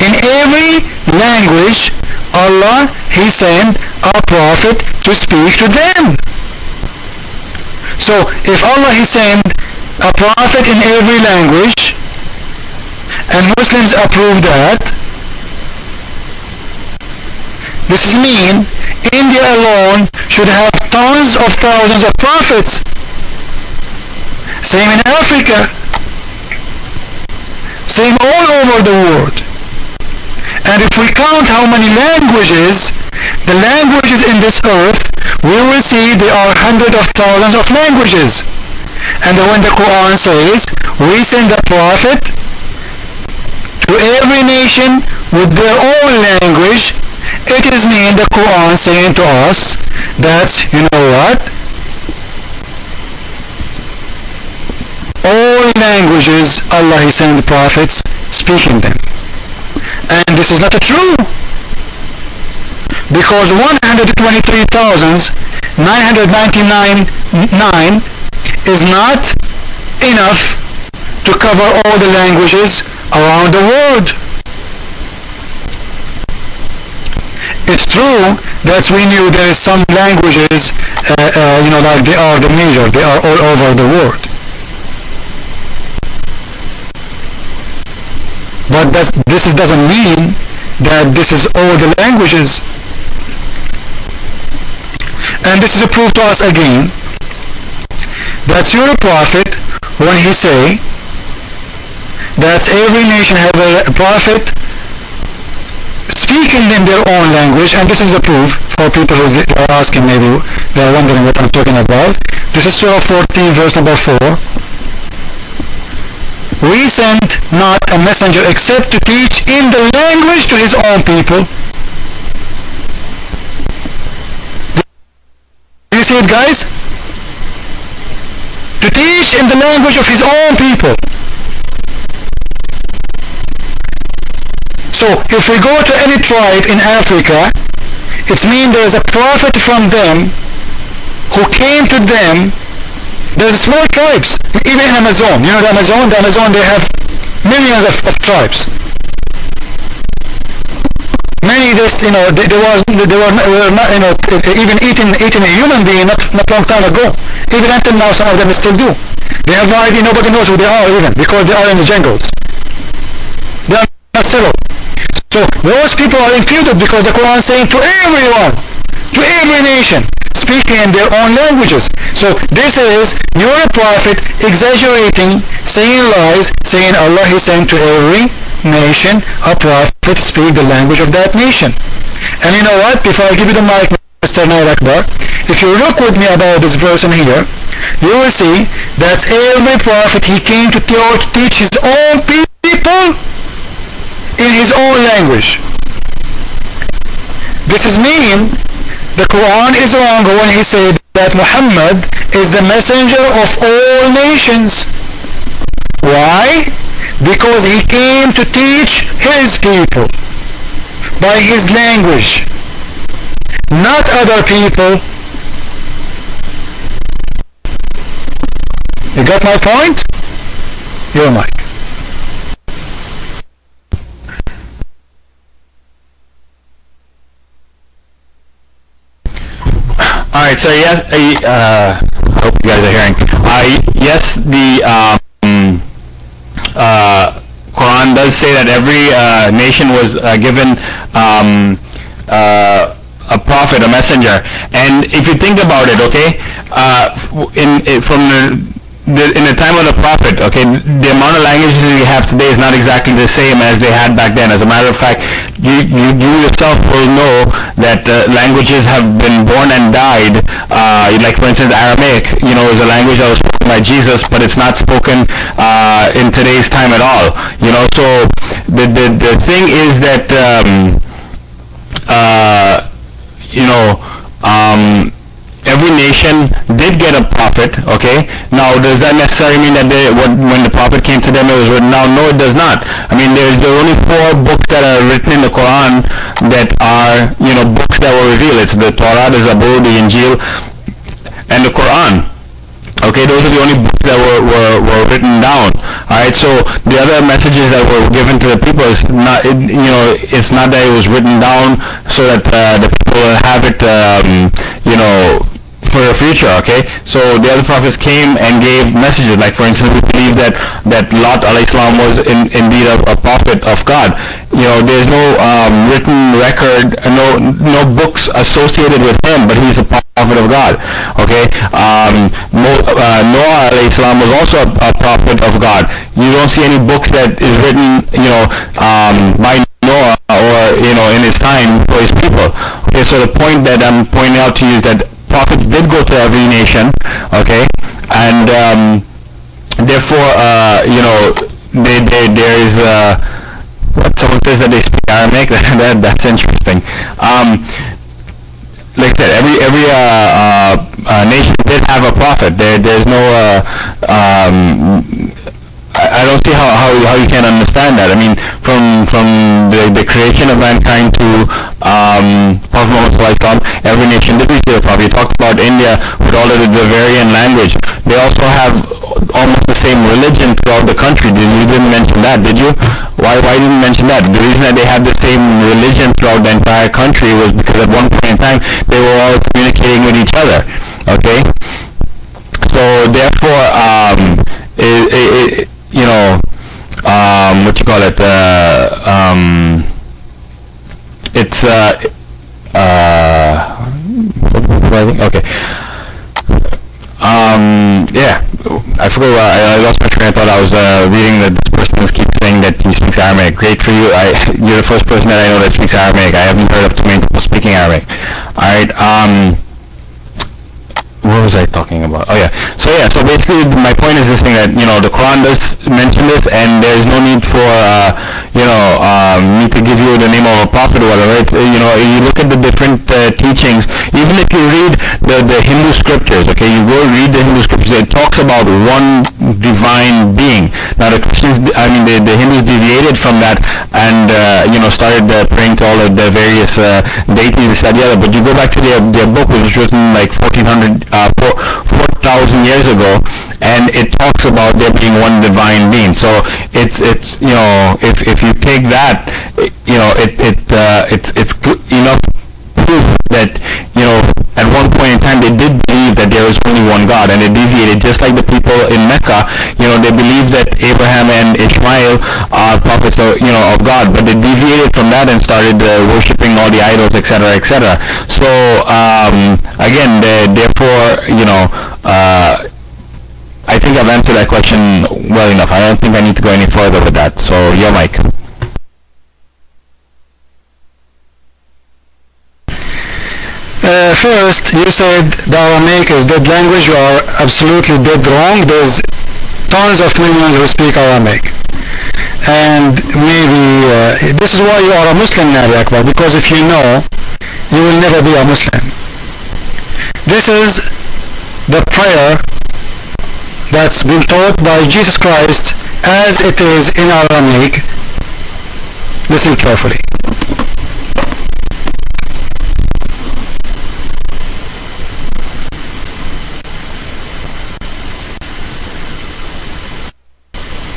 In every language, Allah, He sent a prophet to speak to them. So if Allah, He sent a prophet in every language, and Muslims approve that, this means India alone should have tons of thousands of prophets. Same in Africa. Same all over the world. And if we count how many languages, the languages in this earth, we will see there are hundreds of thousands of languages. And when the Quran says, we send a prophet to every nation with their own language, it is mean the Quran saying to us that, you know what? All languages Allah He sent the prophets speaking them. And this is not true. Because 123,999 is not enough to cover all the languages around the world. It's true that we knew there is some languages, like they are the major, they are all over the world. But this doesn't mean that this is all the languages. And this is a proof to us again that you're a prophet when he say that every nation have a prophet speaking in their own language, and this is a proof for people who are asking, maybe they're wondering what I'm talking about. This is Surah 14 verse number 4. We sent not a messenger except to teach in the language to his own people. Do you see it, guys? To teach in the language of his own people. So if we go to any tribe in Africa, it means there's a prophet from them who came to them. There's small tribes, even in Amazon. You know the Amazon they have millions of tribes. Many they were not, even eating a human being not long time ago. Even until now, some of them still do. They have no idea, nobody knows who they are even, because they are in the jungles. They are not settled. So those people are included because the Quran is saying to everyone, to every nation, speaking in their own languages. So this is, you're a prophet exaggerating, saying lies, saying Allah He sent to every nation a prophet to speak the language of that nation. And you know what? Before I give you the mic, Mr. Naliakbar, if you look with me about this verse in here, you will see that every prophet he came to teach his own people in his own language. This is mean the Quran is wrong when he said that Muhammad is the messenger of all nations. Why? Because he came to teach his people by his language, not other people. You got my point? Your mic. Alright, so yes, I hope you guys are hearing. Yes, the Quran does say that every nation was given a prophet, a messenger. And if you think about it, okay, in the time of the prophet, okay, the amount of languages we have today is not exactly the same as they had back then. As a matter of fact, you yourself will know that languages have been born and died. Like for instance, Aramaic, is a language that was spoken by Jesus, but it's not spoken in today's time at all. So the thing is that every nation did get a prophet, okay? Now, does that necessarily mean that when the prophet came to them, it was written down? No, it does not. I mean, there are only 4 books that are written in the Quran that are, books that were revealed. It's the Torah, the Zabur, the Injil, and the Quran. Okay, those are the only books that were written down. All right, so the other messages that were given to the people is not, it's not that it was written down so that the people will have it, for the future. Okay, so the other prophets came and gave messages. Like for instance, we believe that Lot alayhi salam was indeed a prophet of God. There's no written record, no books associated with him, but he's a prophet of God. Okay, Noah alayhi salam was also a prophet of God. You don't see any books that is written, by Noah or in his time for his people. Okay, so the point that I'm pointing out to you is that prophets did go to every nation. Okay, and therefore, there is. What someone says that they speak Aramaic. That's interesting. Like I said, every nation did have a prophet. There's no. I don't see how you can understand that. I mean, from the creation of mankind to Prophet Muhammad Sallallahu Alaihi Wasallam, every nation did receive a prophet. You talked about India with all of the Bavarian language. They also have almost the same religion throughout the country. You didn't mention that, did you? Why didn't you mention that? The reason that they had the same religion throughout the entire country was because at one point in time they were all communicating with each other. Okay, so therefore, what you call it? It's okay. Yeah, I forgot. I lost my train of thought. I was reading that this person keeps saying that he speaks Aramaic. Great for you. You're the first person that I know that speaks Aramaic. I haven't heard of too many people speaking Aramaic. All right. What was I talking about? Oh yeah. So basically my point is this thing that, the Quran does mention this, and there's no need for, me to give you the name of a prophet or whatever. You look at the different teachings, even if you read the Hindu scriptures, okay, you go read the Hindu scriptures, it talks about one divine being. Now the Christians, the Hindus deviated from that and, started praying to all of the various deities, this, that, the other. But you go back to their book, which was written like 4,000 years ago, and it talks about there being one divine being. So it's if you take that, it's enough proof that at one point in time they did believe that there was only one God, and they deviated, just like the people in Mecca. They believed that Abraham and Ishmael are prophets of God, but they deviated from that and started worshipping all the idols, etc., etc. So again, therefore, I think I've answered that question well enough. I don't think I need to go any further with that. So your mic. First, you said the Aramaic is dead language. You are absolutely dead wrong. There's tons of millions who speak Aramaic. And maybe this is why you are a Muslim, Naliakbar, because if you know, you will never be a Muslim. This is the prayer that's been taught by Jesus Christ as it is in Aramaic. Listen carefully.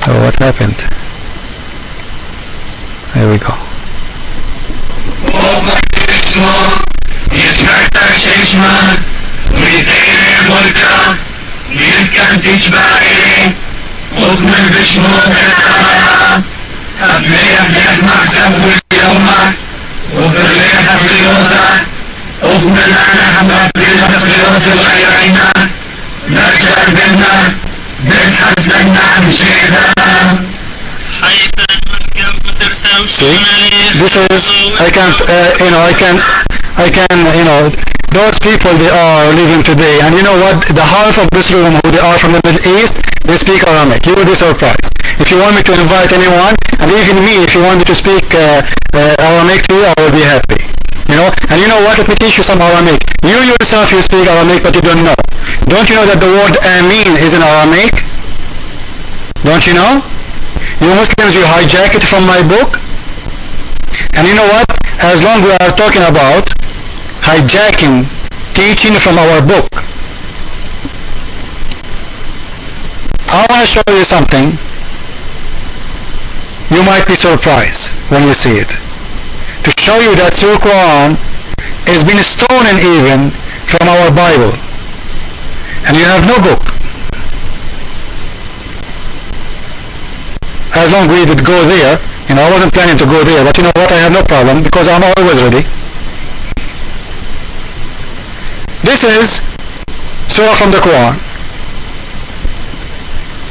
Oh, what happened? There we go. See, this is, I can, those people, they are living today, and you know what, the half of this room who they are from the Middle East, they speak Aramaic. You will be surprised. If you want me to invite anyone, and even me, if you want me to speak Aramaic to you, I will be happy. And you know what, let me teach you some Aramaic. You yourself, you speak Aramaic, but you don't know. Don't you know that the word Amin is in Aramaic? Don't you know? You Muslims, you hijack it from my book. And you know what? As long as we are talking about hijacking teaching from our book, I want to show you something. You might be surprised when you see it. To show you that your Quran has been stolen even from our Bible. And you have no book. As long as we would go there, I wasn't planning to go there, but you know what, I have no problem because I'm always ready. This is Surah from the Quran.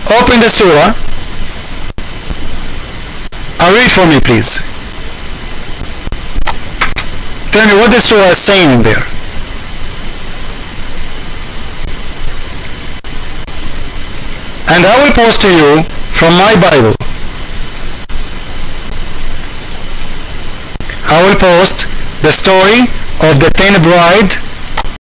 Open the Surah. Read for me, please. Tell me what the Surah is saying in there. And I will post to you from my Bible. I will post the story of the 10 brides